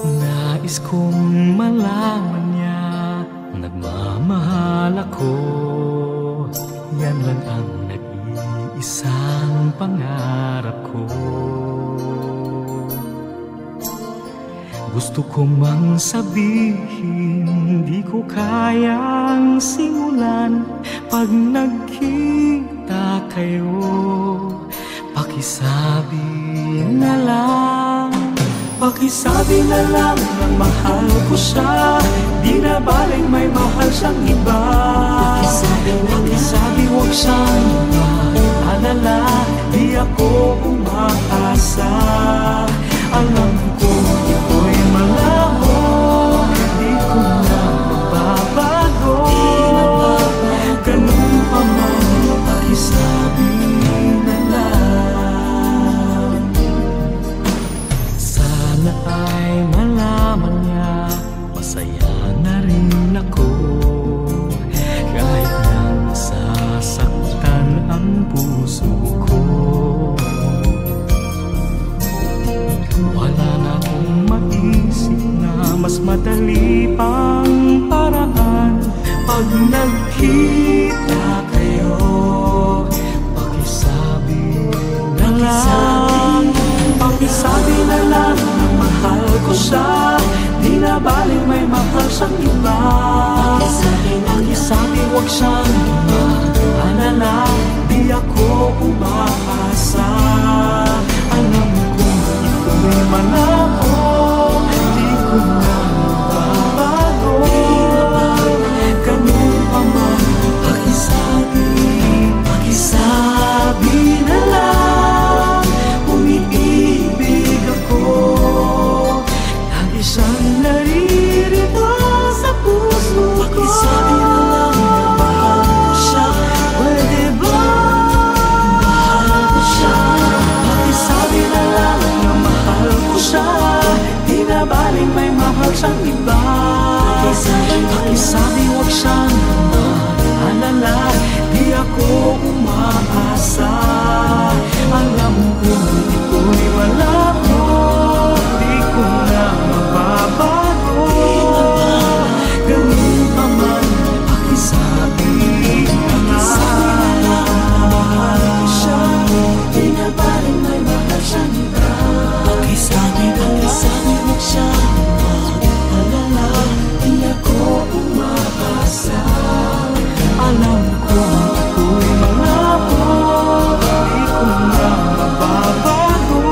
Nais kong malaman niya, nagmamahal ako. Yan lang ang nag-iisang pangarap ko. Gusto ko mang sabihin, di ko kayang simulan. Pag nagkita kayo, pakisabi na lang. Pakisabi na lang na mahal ko siya, di na baling may mahal siyang iba. Pakisabi huwag siyang maalala, di ako umaasa. Alam ko ito'y malabo, di ko na mababago. Ganun pa man, pakisabi na lang. Sana ay malaman niya, masaya na rin ako. Kahit na nasasaktan ang puso ko, wala na akong maisip na mas madali pang paraan. Pag nagkita kayo, pakisabi na lang. Pakisabi na lang na mahal ko siya, di na baling may mahal siyang iba. Pakisabi huwag siyang maalala, di ako umaasa. Alam ko ito'y malabo, di ko na mababago. Ganun pa man, pakisabi, pakisabi na lang. Umiibig ako, lagi siyang naririto sa puso ko. Pakisabi na lang na mahal ko siya, pwede ba mahal ko siya? Pakisabi na lang na mahal ko siya, di na baling may mahal siyang iba. Pakisabi huwag siyang maalala, di ako umaasa. Alam ko ito'y malabo, di ko na mababago. Ganun pa man, pakisabi na lang. Mahal ko siya, di na baling may mahal siyang iba. Pakisabi huwag siyang maalala, di ako umaasa. Alam ko ito'y malabo, di ko na mababago.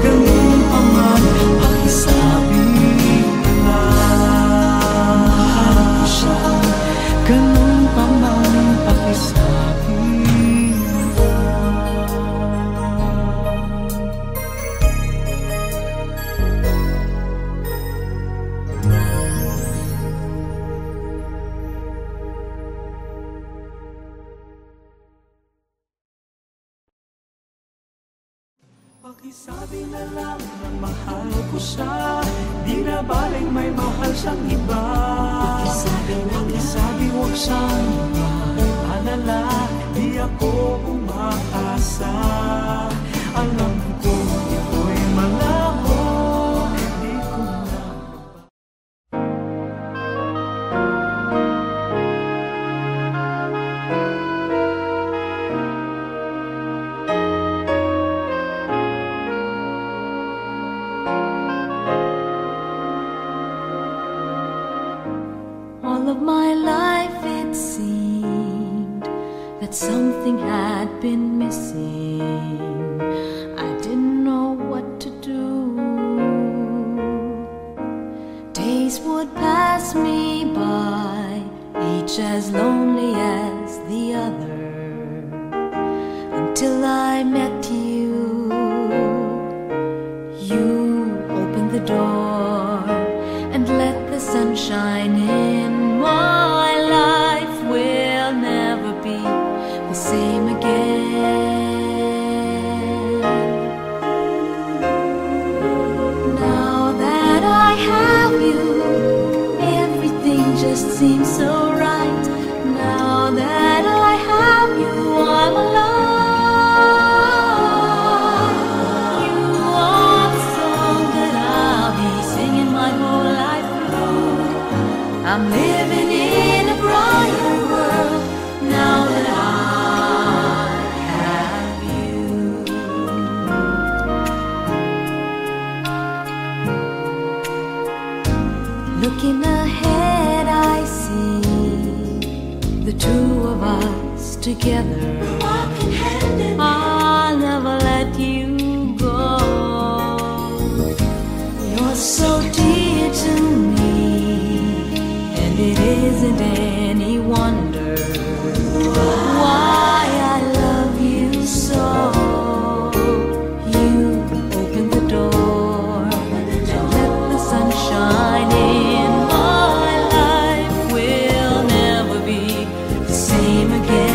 Ganun pa man, pakisabi na lang. Mahal ko siya, ganun pa man, pakisabi na pakisabi na lang na mahal ko siya, di na baling may mahal siyang iba. Pakisabi huwag siyang maalala, di ako umaasa. Alam ko ito'y malabo, di ko na all of my life it seemed that something had been missing. I didn't know what to do. Days would pass me by, each as lonely as the other, until I met you. You opened the door and let the sunshine in. My life will never be the same again. Now that I have you, everything just seems so right. Now that I have you, I'm alive. Looking ahead, I see the two of us together. Walking hand in hand. I'll never let you go. You're so dear to me, and it isn't any wonder why I love you so. You open the door and let the sunshine in. My life will never be the same again.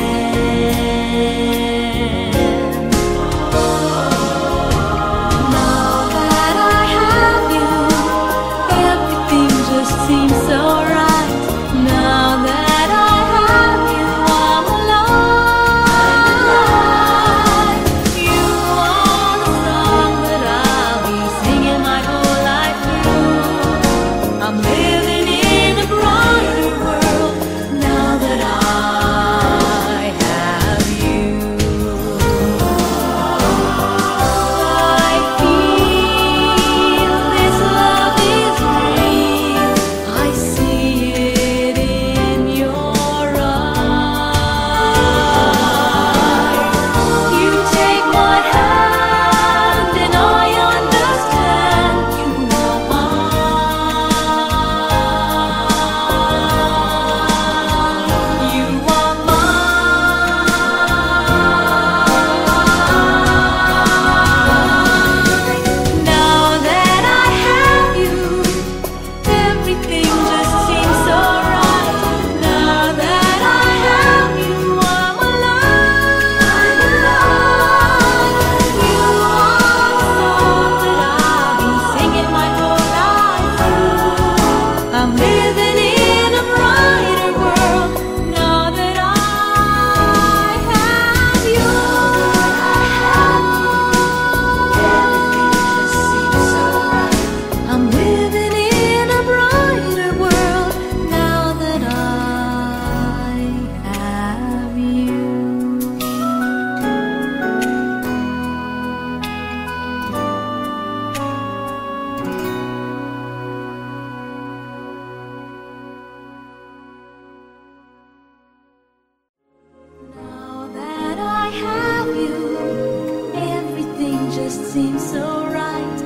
Now that I have you, everything just seems so right. Now that I have you, I'm alive. You are the song that I'll be singing my whole life through. I'm living in a brighter world now that I have you. I feel this love is real. I see it in your eyes. You take my hand and I understand you are mine. You are mine. Now that I have you, everything just seems so right. Now that I have you, I'm alive. You are the song that I'll be singing my whole life through. I'm living in a brighter world now that I have you. Everything just seems so right. I'm living in a brighter world now that I have you. Now that I have you, everything just seems so right.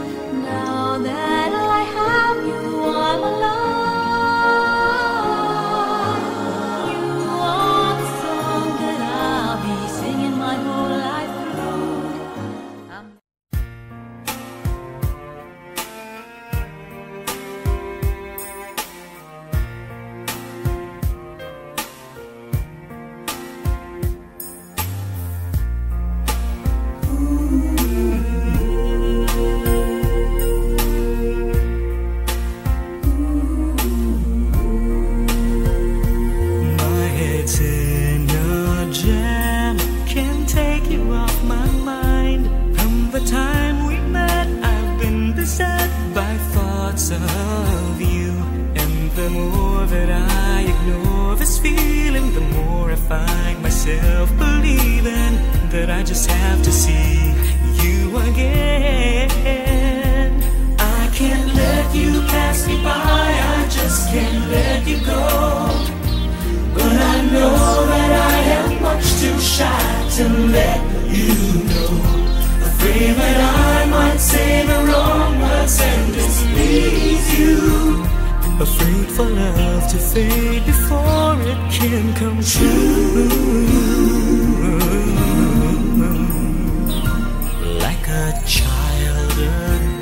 Now that I have you, I'm alive. You are the song that I'll be singing my whole life through. My head's in a jam, can't take you off my mind. From the time we met, I've been beset by thoughts of you. And the more that I ignore this feeling, the more I find myself believing that I just have to see you again. I can't let you pass me by, I just can't let you go. But I know that I am much too shy to let you know. Afraid that I might say the wrong words and displease you. Afraid for love to fade before it can come true. Like a child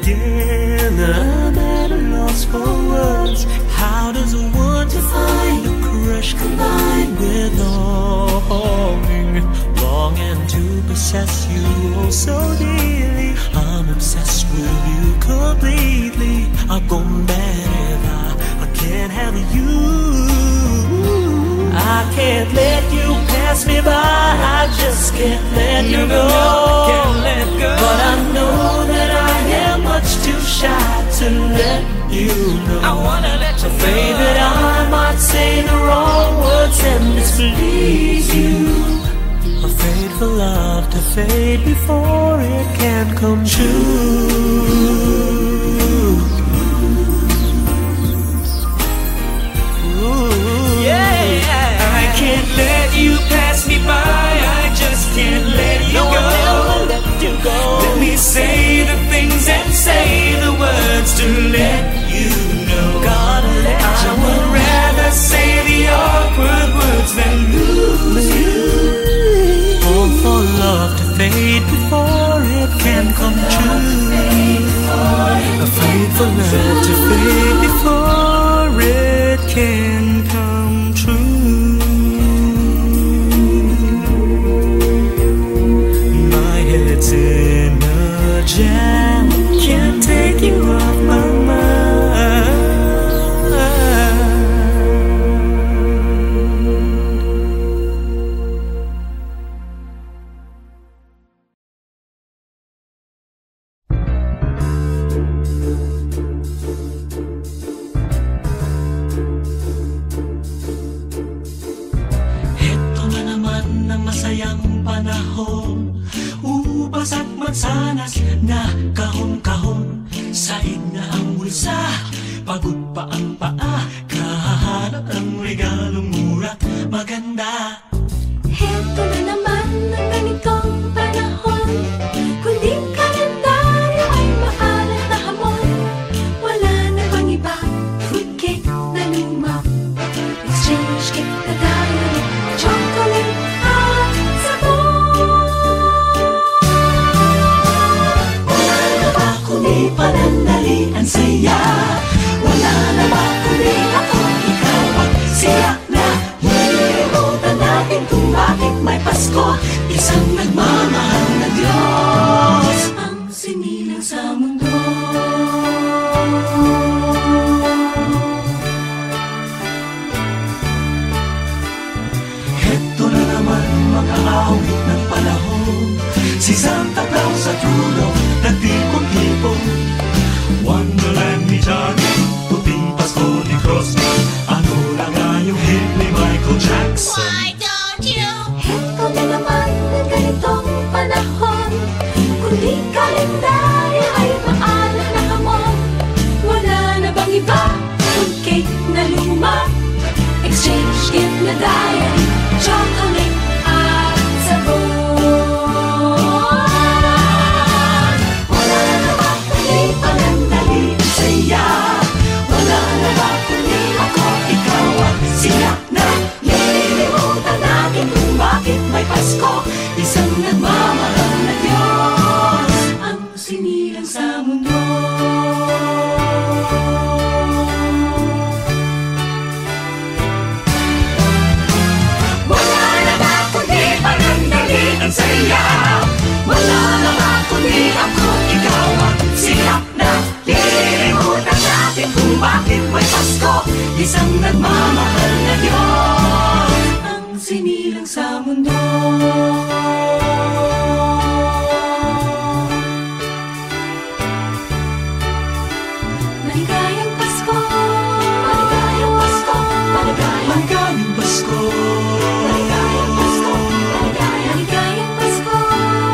again, I'm at a loss for words. How does one define a crush combined with longing? Longing to possess you oh so dearly. I'm obsessed with you completely. Agombera, I can't have you. I can't let you pass me by, I just can't let you go. But I know that I am much too shy to let you know. I wanna let you afraid that I might say the wrong words and displease you. Afraid for love to fade before it can come true. for love to fade before it can come true. My head's in a jam, can't take you off my mind. Heto na naman ang masayang panahon, ubas at mansanas na kahon-kahon. Saig na ang bulsa, pagod pa ang paa, kahahanap ng regalong mura't maganda. Heto na naman ang ganitong panahon, kundi kalendaryo ay maalat na hamon. Wala na bang iba, fruit cake na luma, exchange cake na diary, chocolate at sabon. Wala na ba kundi panandalian saya? Wala na ba kundi ako, ikaw at siya na nililimutan natin kung bakit may Pasko? Isang nagmamahal na Diyos Ang sinilang sa mundo. Heto na naman mga awit ng panahon, si Santa Claus sa tulong nagtipon-tipon. Wonderland ni Johnny, puting Pasko ni Crosby, ano na nga yung hit ni Michael Jackson? Heto na naman ang ganitong panahon, kundi kalendaryo ay maalat na hamon. Wala na bang iba, fruit cake na luma, exchange gift na diary, chocolate at sabon. Wala na ba kundi panandalian saya? Wala na ba kundi ako, ikaw at siya na nililimutan natin kung bakit may Pasko? Isang nagmamahal na Diyos Ang sinilang sa mundo. Wala na ba kundi panandalian saya? Wala na ba kundi ako, ikaw at siya na nililimutan natin kung bakit may Pasko? Isang nagmamahal na Diyos Ang sinilang sa mundo. Maligayang Pasko, maligayang Pasko, maligayang Maligayang Pasko, maligayang Pasko, maligayang Pasko,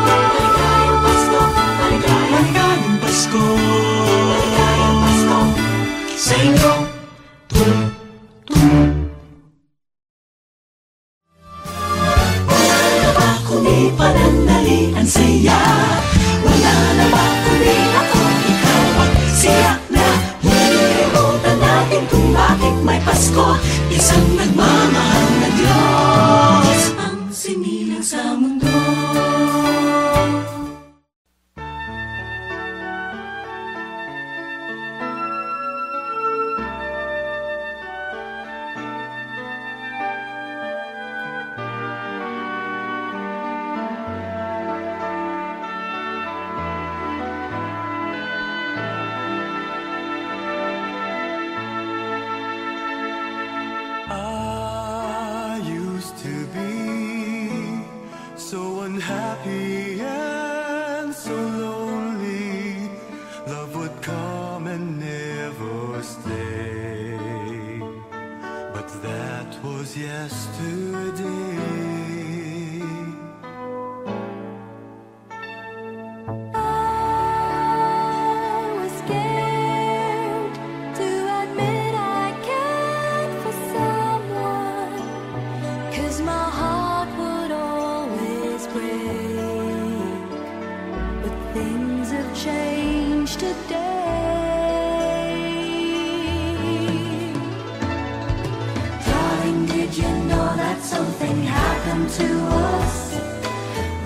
maligayang Pasko, maligayang Maligayang Pasko maligayang Pasko. sa inyo. Wala na ba kundi panandalian saya? Wala na ba kundi ako, ikaw at siya na nililimutan natin kung bakit may Pasko? Isang nagmamahal na Diyos Ang sinilang sa mundo. I used to be so unhappy and so lonely. Love would come and never stay. But that was yesterday. I was scared to admit I cared for someone, 'cause my heart would always break. But things have changed today. Darling, did you know that something happened to us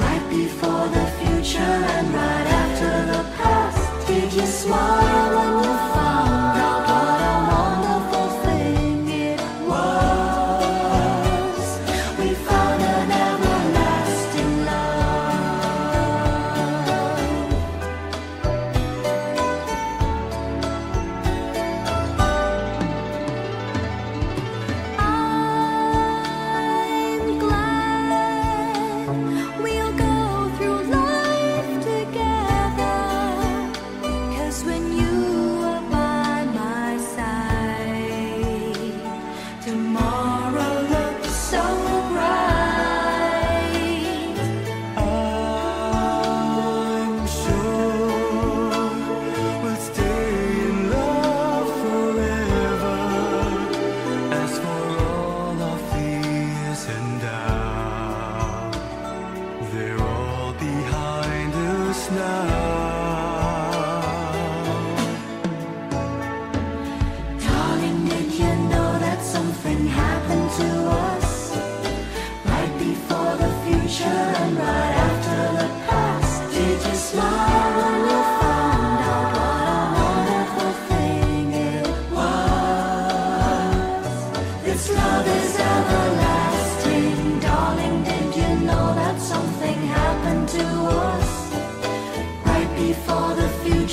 right before the future and right after the past? Did you smile when you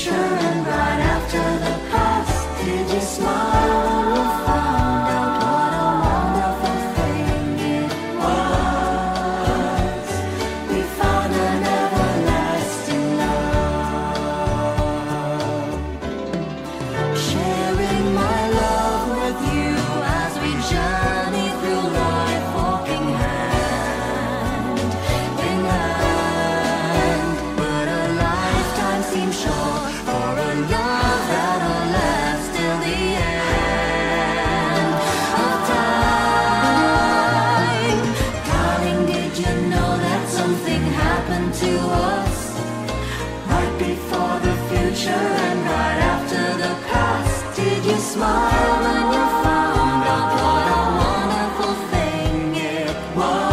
future and right after the past. Did you smile when you found out what a wonderful thing it was? We found an everlasting love. Sharing my love with you as we journey through life, walking hand in hand. But a lifetime seems short for a love that'll last till the end of time. Darling, did you know that something happened to us right before the future and right after the past? Did you smile when you found out what a wonderful thing it was?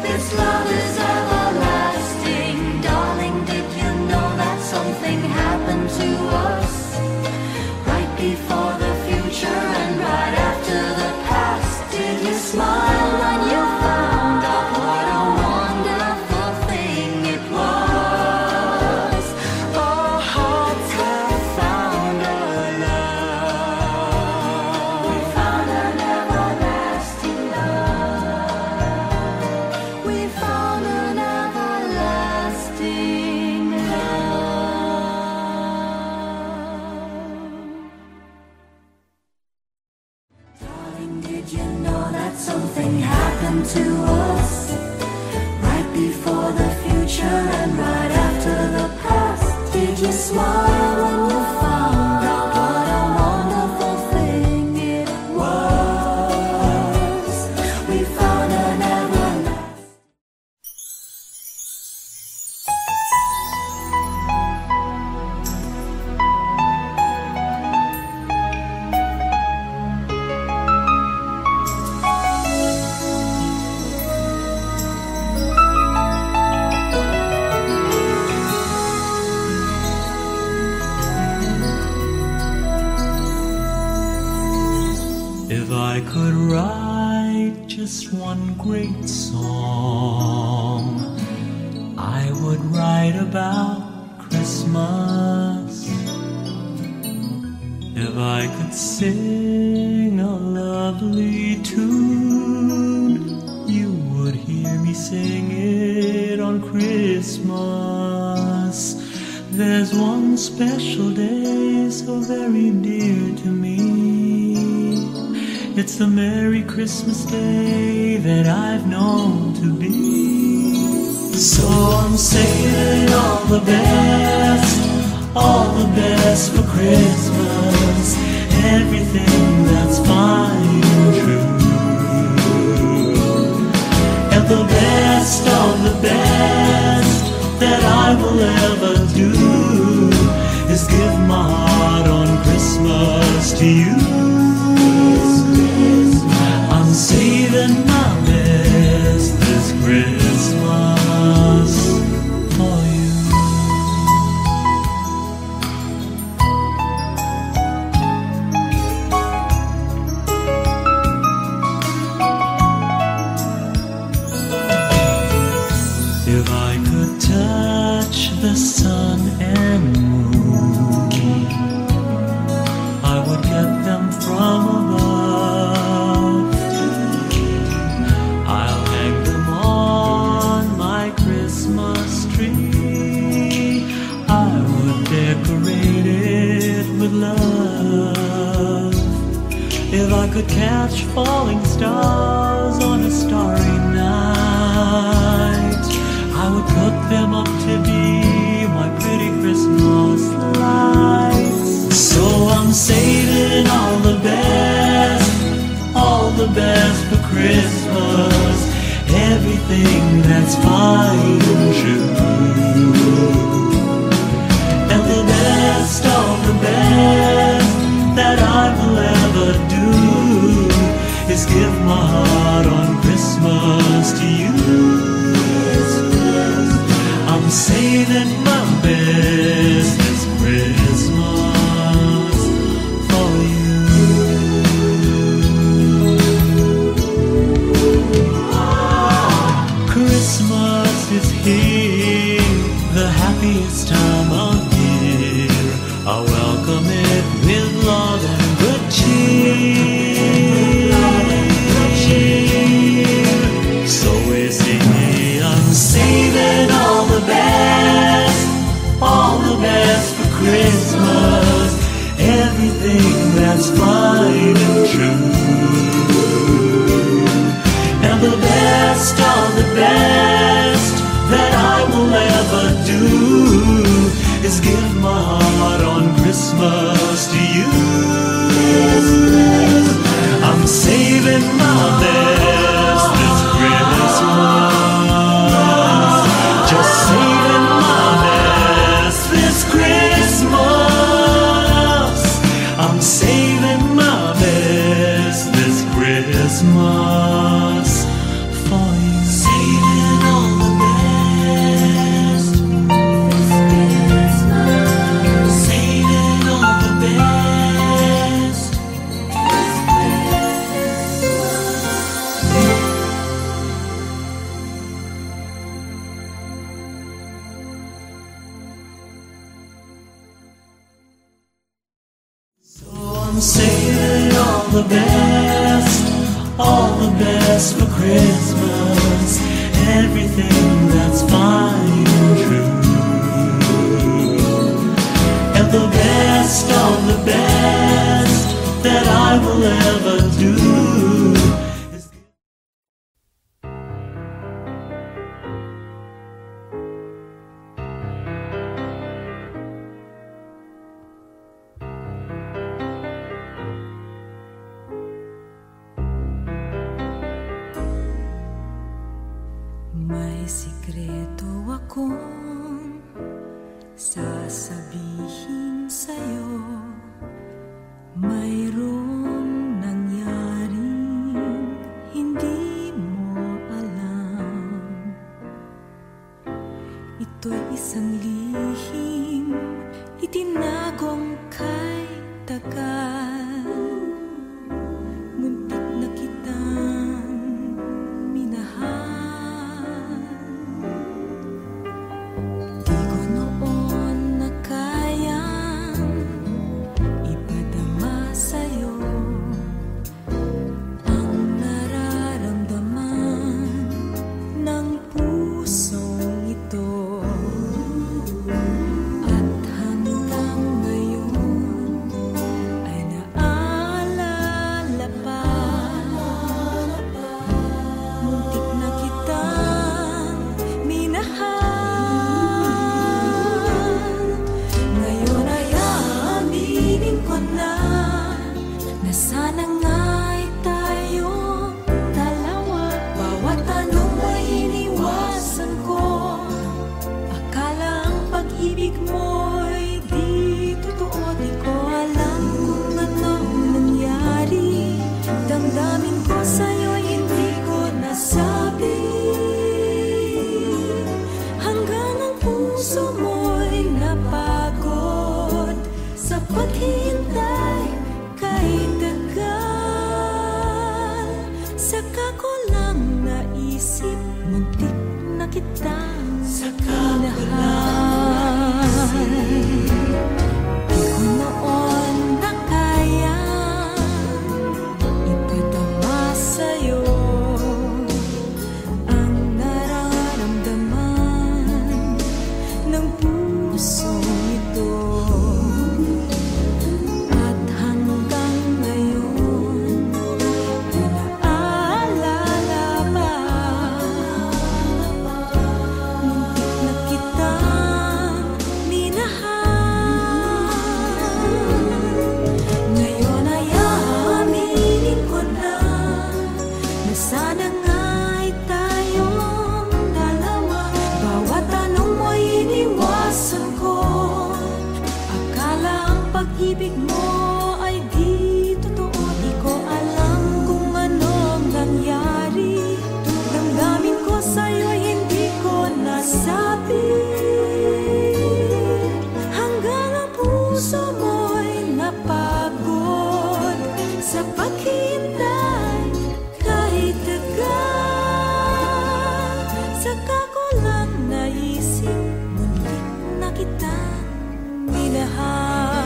This love is everlasting. Darling, did you know that something happened to us right before the future and right after the past? Did you smile when you found out what a wonderful thing it was? Our hearts have found a love. We found an everlasting love. We found an everlasting love. Darling, did you know that something happened to us right before the future and right after the past? Did you smile when you found out what a wonderful thing it was? We found an everlasting. If I could write just one great song, I would write about Christmas. If I could sing a lovely tune, you would hear me sing it on Christmas. There's one special day so very dear to me. It's the Merry Christmas Day that I've known to be. So I'm saying all the best for Christmas. Everything that's fine and true. And the best of the best that I will ever do is give my heart on Christmas to you. I'm saving my best this Christmas for you. If I could touch the sun and moon, I would get them from above. I'll hang them on my Christmas tree. I would decorate it with love. If I could catch falling stars on a starry night, I would put them up to be my pretty Christmas lights. So I'm saving all the best for Christmas. Everything that's fine and true. And the best of the best that I will ever do is give my heart on Christmas to you. I'm saving my best this Christmas for you. Christmas is here. I'll welcome it with love and good cheer. So we sing I'm saving all the best for Christmas, everything that's fine and true. And the best of the best that I will ever do is give my heart on Christmas to you. I'm saving my best this Christmas, just saving my best this Christmas. I'm saving my best this Christmas for you. Saving all the best this Christmas. Saving all the best this Christmas. So I'm saving all the best for Christmas, everything that's fine and true. And the best of the best that I will ever do is May sikreto akong sasabihin sa'yo. Mayroong nangyaring hindi mo alam. Ito'y isang lihim itinagong kay tagal. Muntik na kitang minahal. Di ko noon na kayang ipadama sa'yo ang nararamdaman ng pusong ito. At hanggang ngayon ay naaalala pa. Muntik na kitang minahal. Ngayon ay aaminin ko na sana nga'y tayong dalawa. Bawat tanong ay iniwasan ko. Akala ang pag-ibig mo'y di totoo. Di ko alam kung anong nangyari. Damdamin ko sa'yo'y hindi ko nasabi. Hanggang ang puso mo'y napagod sa paghihintay kahit tagal. Saka ko lang naisip, muntik na kitang minahal. Di ko noon na kayang ipadama sa'yo ang nararamdaman ng pusong ito. At hanggang ngayon ay naaalala pa. Muntik na kitang minahal. Ngayon ay aaminin ko na sana nga'y tayong dalawa. Bawat tanong mo'y iniwasan ko. Akala ang pag-ibig mo ay di totoo. Di ko alam kung anong nangyari. Damdamin ko sa'yo'y hindi ko nasabi. Hanggang ang puso mo'y napagod sa paghihintay kahit tagal. Saka ko lang naisip, muntik na kitang minahal.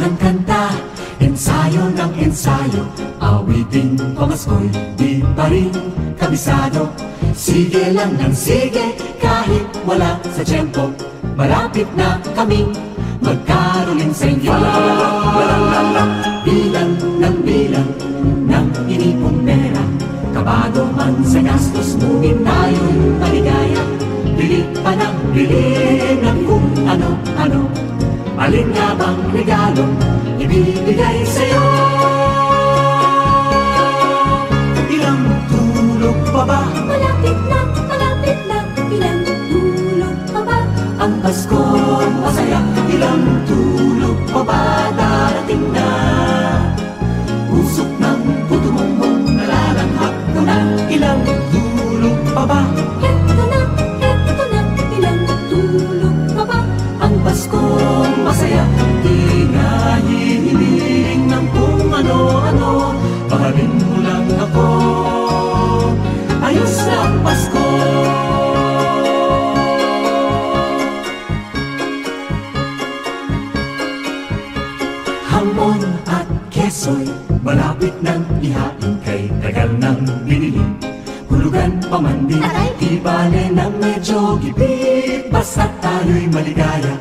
ng kanta, ensayo ng ensayo, awiting pamaskoy, di pa rin kabisado. Sige lang ng sige, kahit wala sa tiyempo, malapit na kaming magkarolin sa inyo. Bilang ng inipong pera, kabado man sa gastos, ngunit tayo'y maligaya. Bili pa ng bili ng kung ano-ano, alin nga bang regalo ibibigay sa'yo? Ilang tulog pa ba? Malapit na, ilang tulog pa ba? Ang Paskong masaya, ilang tulog pa ba darating na? Usok ng puto mong nalalanghap ko na, ilang tulog pa ba? Heto na, ilang tulog pa ba? Ang Paskong masaya, di nga hihiling ng kung ano-ano, mahalin mo lang ako, ayos na ang Pasko. Hamon at keso'y malapit nang ihain, kay tagal nang binili, hulugan pa man din, di bale nang medyo gipit, basta tayo'y maligaya.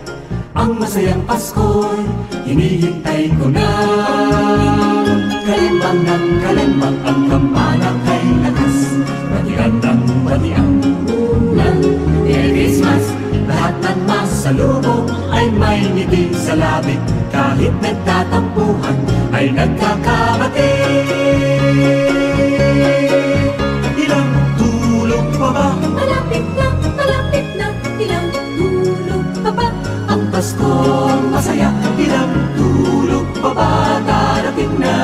Ang masayang Pasko'y hinihintay ko na. Kalimbang ng kalimbang ang kampana kay lakas, batian ng batiang ulan. Merry Christmas, lahat ng masalubong ay may ngiti sa labi, kahit nagtatampuhan ay nagkakabati. Ilang tulog pa ba? Malapit na, ilang tulog pa ba? Ang Paskong masaya, ilang tulog pa ba darating na?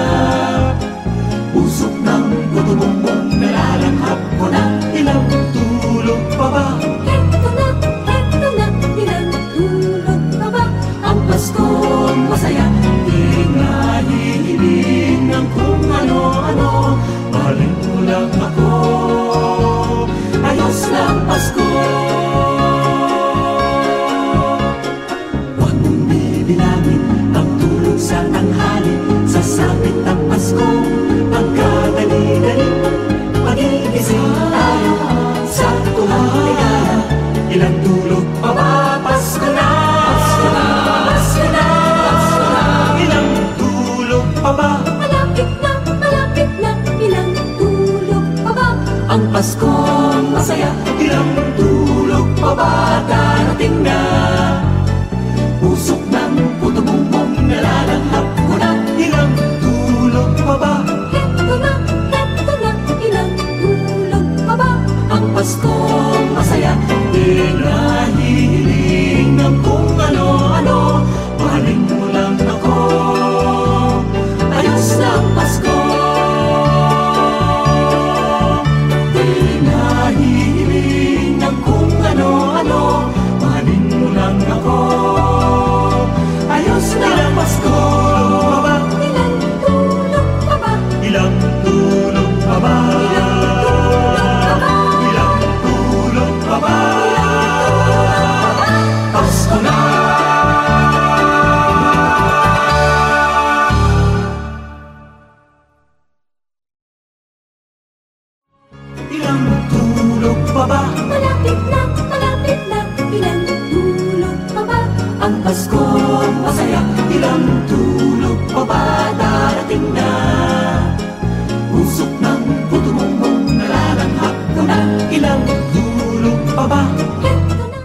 Usok ng puto mong nalalanghap ko na, ilang tulog pa ba? Heto na, ilang tulog pa ba? Ang Paskong masaya, di nga hihiling ng kung ano-ano, mahalin mo lang ako, ayos lang Pasko. Huwag mong bibilangin ang tulog sa tanghali, sasapit ang Pasko, pagkadali-dali, magigising tayo sa tuwang ligaya. Ilang tulog pa ba? Pasko na! Pasko na! Pasko na! Pasko na! Ilang tulog pa ba? Malapit na, ilang tulog pa ba? Ang Paskong masaya, ilang tulog pa ba darating na? Usok ng puto mong nalalanghap ko na, ilang tulog pa ba? Heto na, ilang tulog pa ba? Ang Paskong masaya, di na hihiling ng kung ano-ano, mahalin mo lang ako, ayos lang Pasko. Di na hihiling ng kung ano-ano, mahalin mo lang ako, ayos lang Pasko. Ilang tulog pa ba? Ilang tulog pa ba? Ilang tulog pa ba? Pasko na! Ilang tulog pa ba? Malapit na, ilang tulog pa ba? Ang Paskong masaya, ilang tulog pa ba darating na? Usok ng puto mong nalalanghap ko na, ilang tulog pa ba? Heto na.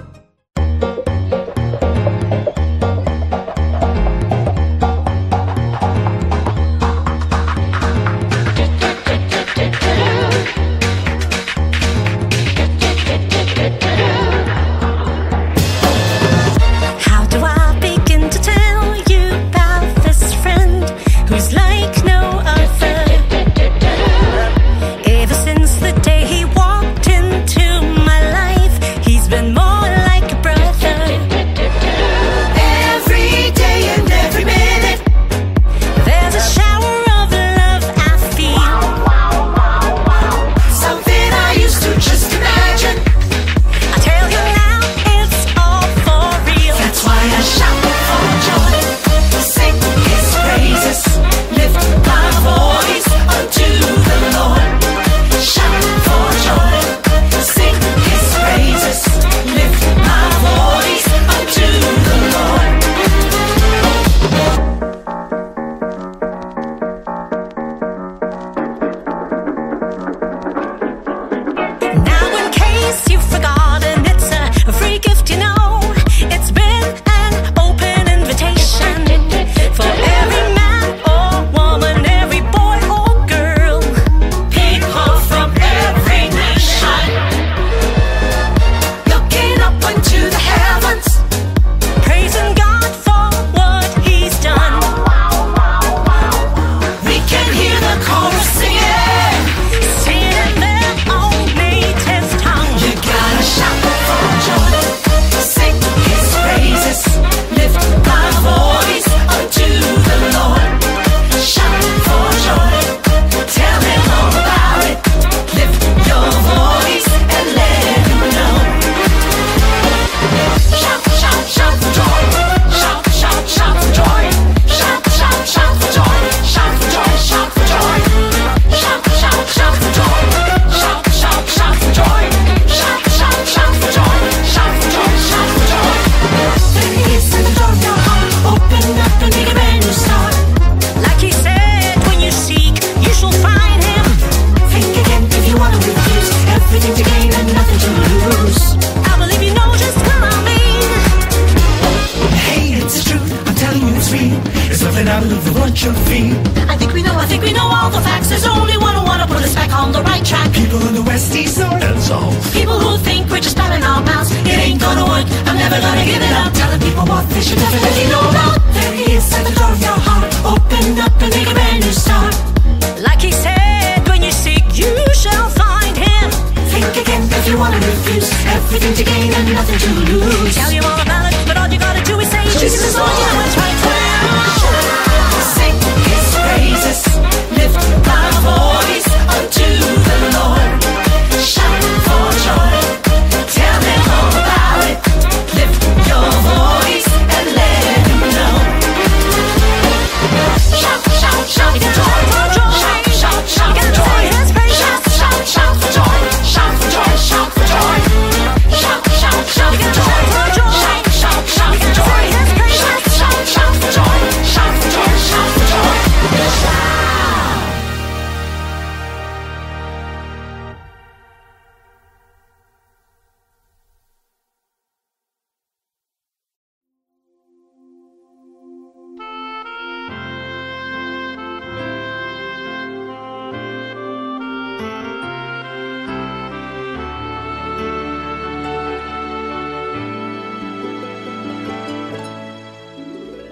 How do I begin to tell you about this friend? guess you've forgotten. It's a free gift, you know. It's been an open invitation for every man or woman, every boy or girl, people from every nation, looking up into the heavens, praising God for what He's done. We can hear the chorus singing, singing their own native tongue. You gotta shout for joy, sing His praises, lift my voice unto the Lord. Shout for joy, tell Him all about it, lift your voice and let Him know. Shout, shout, shout for joy, shout, shout, shout for joy, shout, shout, shout for joy, shout for joy, shout for joy, shout, shout, shout for joy, shout, shout, shout for joy, shout, shout, shout for joy, shout for joy, shout for joy. There He is at the door of your heart, open up and make a brand new start. Like He said, when you seek, you shall find Him. Think again if you want to refuse, everything to gain and nothing to lose. I believe you know just what I mean. Hey, it's the truth, I'm telling you it's real. It's nothing out of the what you feel. I think we know all the facts. There's only one who wanna put us back on the right track. People in the West, East, North, and South. People who think we're just battling our mouths. It ain't gonna work, I'm never gonna give it up. Telling people what they should definitely know about. There He is at the door of your heart, open up and make a brand new start. Like He said, when you seek, you shall find Him. Think again if you want to refuse, everything to gain and nothing to lose. Tell you all about it, but all you gotta do is say Jesus is Lord. Yeah, that's right for you. Sing His praises, lift my voice unto the Lord. Shout for joy, Tell Him all about it, lift your voice and let Him know. shout, shout, shout for joy, Shout, shout, shout You for gotta joy. say His praises. Shout, shout, shout for joy. Shout for joy, shout for joy. Shout, shout, shout for joy. Shout, shout, shout for joy. Shout, shout, shout for joy. Shout for joy, shout for joy.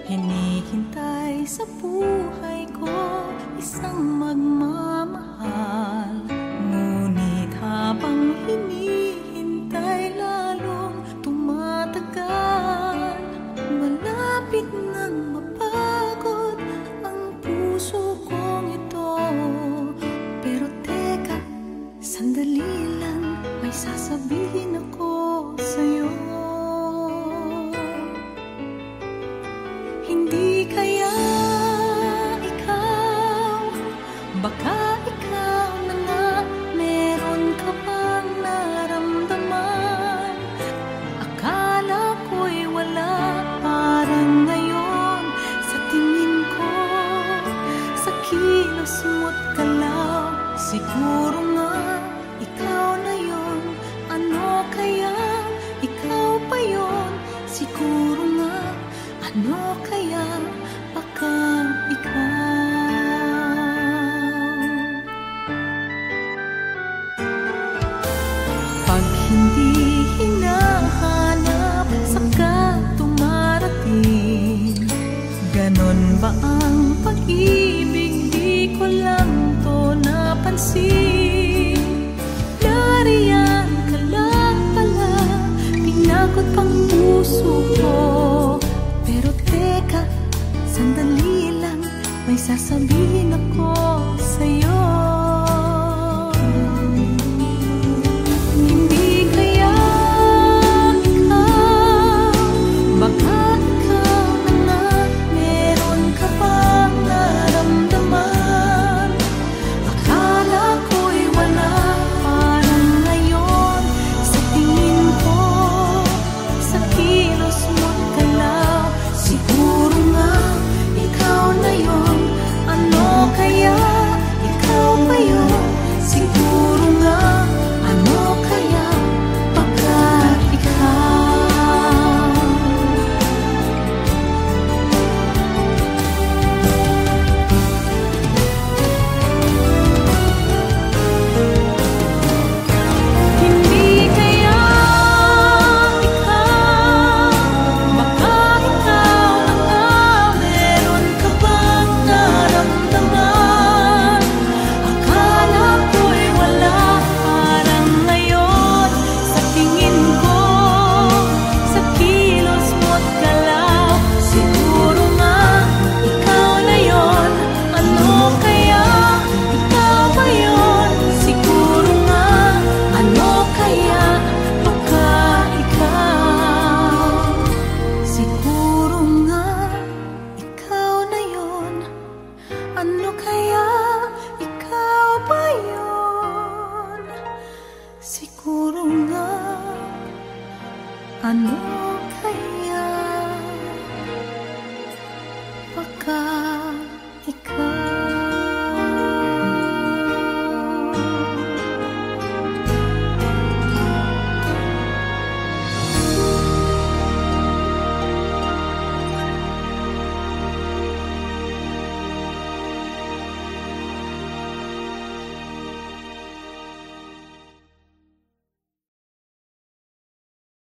Hinihintay sa buhay ko isang magmamahal. Ngunit habang hinihintay lalong tumatagal, malapit nang mapagod ang puso kong ito. Pero teka, sandali lang, may sasabihin ako sa'yo. Hindi kaya ikaw, baka ikaw na nga, meron ka bang naramdaman? Akala ko'y wala, parang ngayon sa tingin ko, sa kilos mo't galaw, siguro nga ikaw na yun. Ano kaya ikaw siguro nga ano